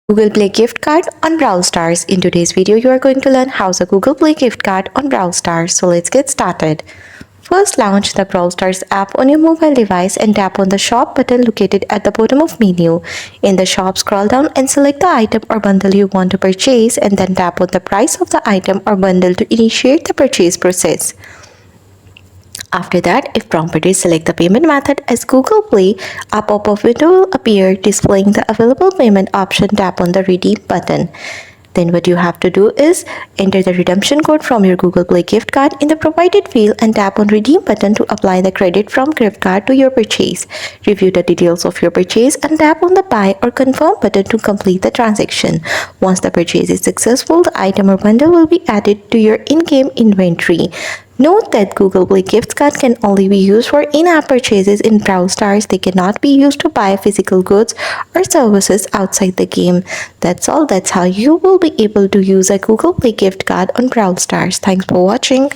Google Play gift card on Brawl Stars. In today's video, you are going to learn how's a Google Play gift card on Brawl Stars. So let's get started. First, launch the Brawl Stars app on your mobile device and tap on the shop button located at the bottom of menu. In the shop, scroll down and select the item or bundle you want to purchase and then tap on the price of the item or bundle to initiate the purchase process. After that, if prompted, select the payment method as Google Play. A pop-up window will appear displaying the available payment option. Tap on the redeem button. Then what you have to do is enter the redemption code from your Google Play gift card in the provided field and tap on redeem button to apply the credit from gift card to your purchase. Review the details of your purchase and tap on the buy or confirm button to complete the transaction. Once the purchase is successful, the item or bundle will be added to your in-game inventory. Note that Google Play gift card can only be used for in-app purchases in Brawl Stars. They cannot be used to buy physical goods or services outside the game. That's all. That's how you will be able to use a Google Play gift card on Brawl Stars. Thanks for watching.